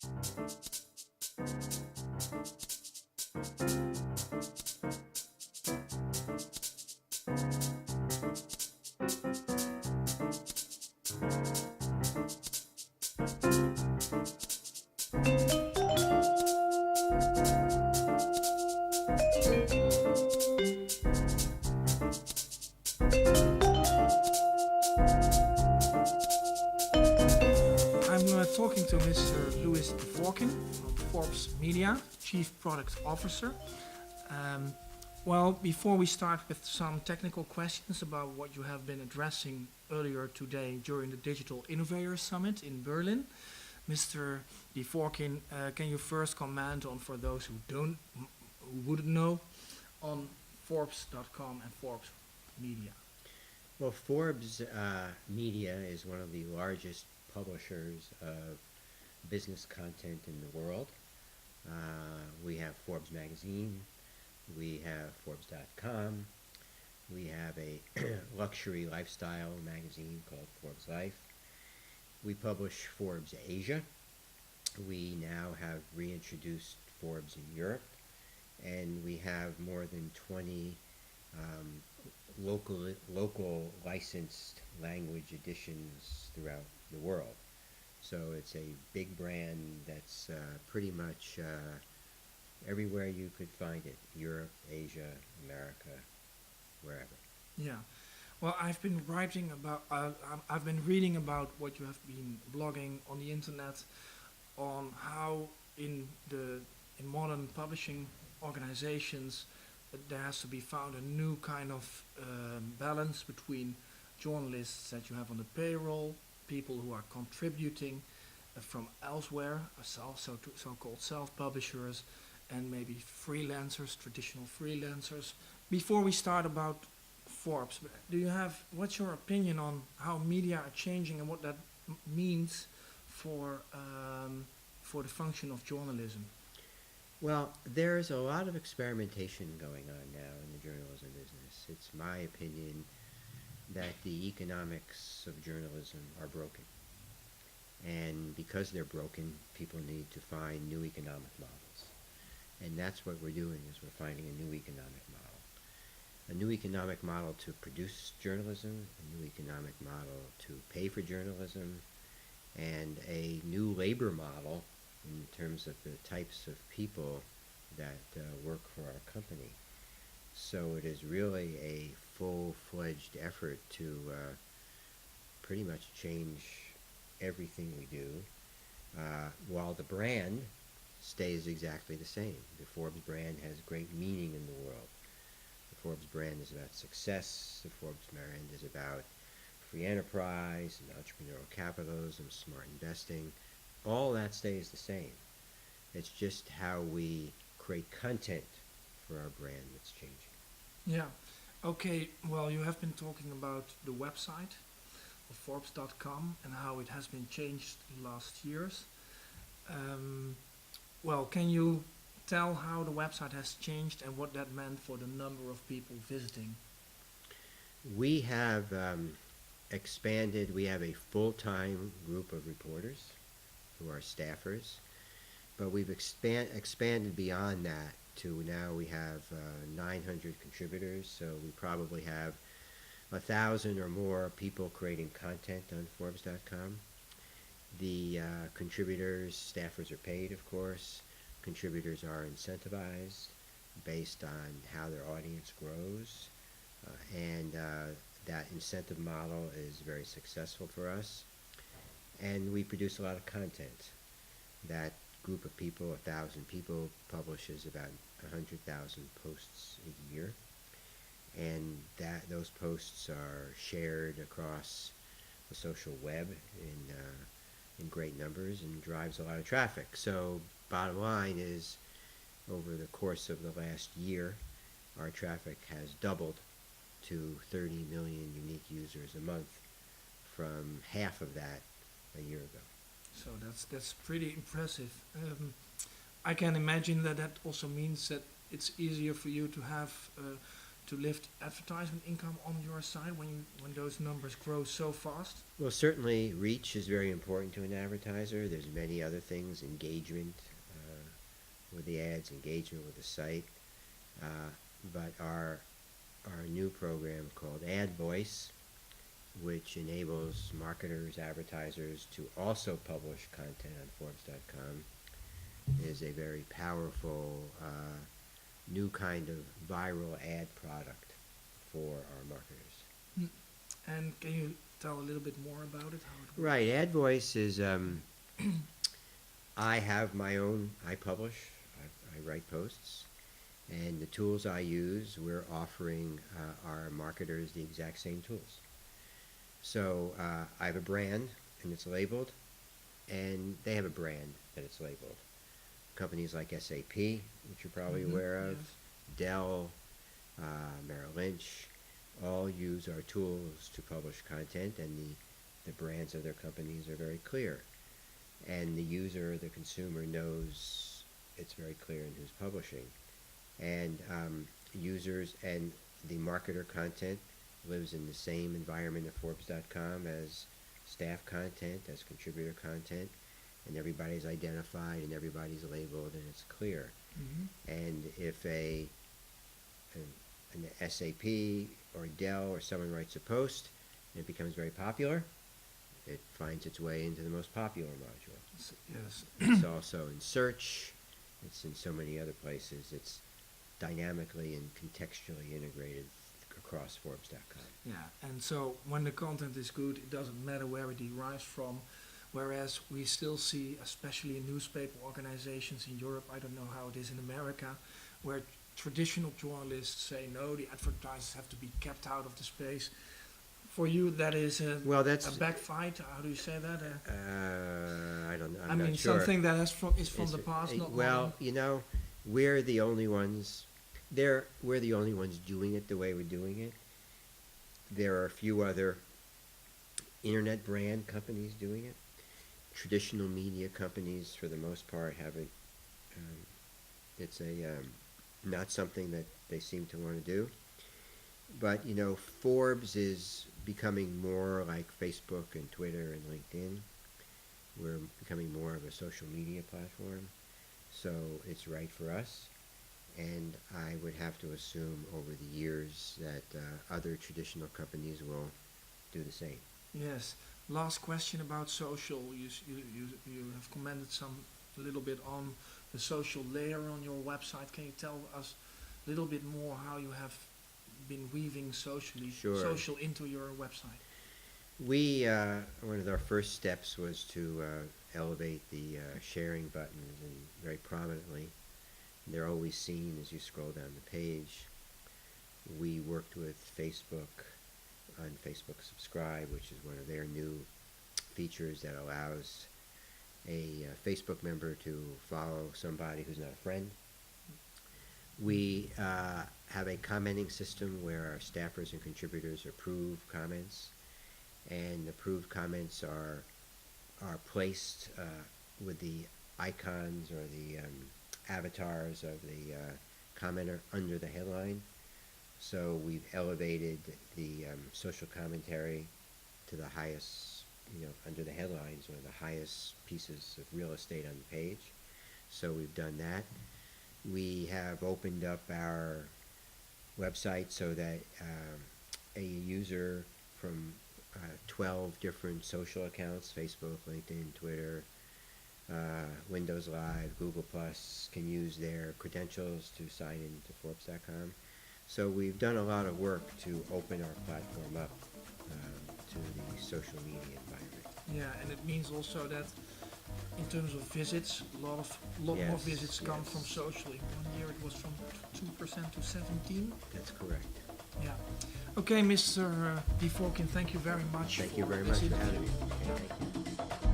I'm talking to Mr. Louis DVorkin from Forbes Media, Chief Product Officer. Um, well, before we start with some technical questions about what you have been addressing earlier today during the Digital Innovator Summit in Berlin, Mr. DVorkin, can you first comment on, for those who wouldn't know, on Forbes.com and Forbes Media? Well, Forbes Media is one of the largest publishers of business content in the world. We have Forbes magazine, we have Forbes.com, we have a luxury lifestyle magazine called Forbes Life. We publish Forbes Asia. We now have reintroduced Forbes in Europe, and we have more than 20 local licensed language editions throughout the world. So it's a big brand that's pretty much everywhere you could find it: Europe, Asia, America, wherever. Yeah. Well, I've been writing about, I've been reading about what you have been blogging on the internet, on how in modern publishing organizations there has to be found a new kind of balance between journalists that you have on the payroll, people who are contributing from elsewhere, so-called self-publishers, and maybe freelancers, traditional freelancers. Before we start about Forbes, what's your opinion on how media are changing and what that means for the function of journalism? Well, there's a lot of experimentation going on now in the journalism business. It's my opinion that the economics of journalism are broken. And because they're broken, people need to find new economic models. And that's what we're doing, is we're finding a new economic model. A new economic model to produce journalism, a new economic model to pay for journalism, and a new labor model in terms of the types of people that work for our company. So it is really a full-fledged effort to pretty much change everything we do, while the brand stays exactly the same. The Forbes brand has great meaning in the world. The Forbes brand is about success. The Forbes brand is about free enterprise and entrepreneurial capitalism, smart investing. All that stays the same. It's just how we create content for our brand that's changing. Yeah. Okay. Well, you have been talking about the website of Forbes.com and how it has been changed in the last years. Well, can you tell how the website has changed and what that meant for the number of people visiting? We have expanded. We have a full-time group of reporters who are staffers, but we've expanded beyond that to now we have 900 contributors, so we probably have 1,000 or more people creating content on Forbes.com. The contributors, staffers are paid, of course. Contributors are incentivized based on how their audience grows, and that incentive model is very successful for us. And we produce a lot of content. That group of people, 1,000 people, publishes about 100,000 posts a year. And those posts are shared across the social web in great numbers and drives a lot of traffic. So bottom line is, over the course of the last year, our traffic has doubled to 30 million unique users a month from half of that a year ago. So that's pretty impressive. I can imagine that also means that it's easier for you to have to lift advertisement income on your side when those numbers grow so fast? Well, certainly reach is very important to an advertiser. There's many other things, engagement with the ads, engagement with the site. But our new program called Ad Voice, which enables marketers, advertisers to also publish content on Forbes.com, is a very powerful new kind of viral ad product for our marketers. And can you tell a little bit more about it? How it works? Right, Ad Voice is, I have my own, I publish, I write posts, and the tools I use, we're offering our marketers the exact same tools. So I have a brand, and it's labeled, and they have a brand that it's labeled. Companies like SAP, which you're probably aware of, yes. Dell, Merrill Lynch, all use our tools to publish content, and the brands of their companies are very clear. And the user, the consumer, knows it's very clear in who's publishing. And users and the marketer content lives in the same environment of Forbes.com as staff content, as contributor content, and everybody's identified and everybody's labeled and it's clear. And if an SAP or Dell or someone writes a post and it becomes very popular, it finds its way into the most popular module. Yes. It's also in search. It's in so many other places. It's dynamically and contextually integrated across Forbes.com. Yeah, and so when the content is good, it doesn't matter where it derives from. Whereas we still see, especially in newspaper organizations in Europe, I don't know how it is in America, where traditional journalists say, no, the advertisers have to be kept out of the space. For you, that is a backfight. How do you say that? I don't know. I mean, not sure. Something that is from the past. Not well, modern. you know, we're the only ones. We're the only ones doing it the way we're doing it. There are a few other internet brand companies doing it. Traditional media companies, for the most part, haven't. It's not something that they seem to want to do. But you know, Forbes is becoming more like Facebook and Twitter and LinkedIn. We're becoming more of a social media platform, so it's right for us. And I would have to assume over the years that other traditional companies will do the same. Yes. Last question about social. You have commented a little bit on the social layer on your website. Can you tell us a little bit more how you have been weaving social into your website? One of our first steps was to elevate the sharing buttons and very prominently. They're always seen as you scroll down the page. We worked with Facebook on Facebook Subscribe, which is one of their new features that allows a Facebook member to follow somebody who's not a friend. We have a commenting system where our staffers and contributors approve comments, and approved comments are placed with the icons or the avatars of the commenter under the headline. So we've elevated the social commentary to the highest, under the headlines, one of the highest pieces of real estate on the page. So we've done that. We have opened up our website so that a user from 12 different social accounts, Facebook, LinkedIn, Twitter, Windows Live, Google+, can use their credentials to sign into Forbes.com. So we've done a lot of work to open our platform up to the social media environment. Yeah, and it means also that in terms of visits, a lot more visits come from socially. 1 year it was from 2% to 17%. That's correct. Yeah. Okay, Mr. DVorkin, thank you very much. Thank you very much for having me. Okay, thank you.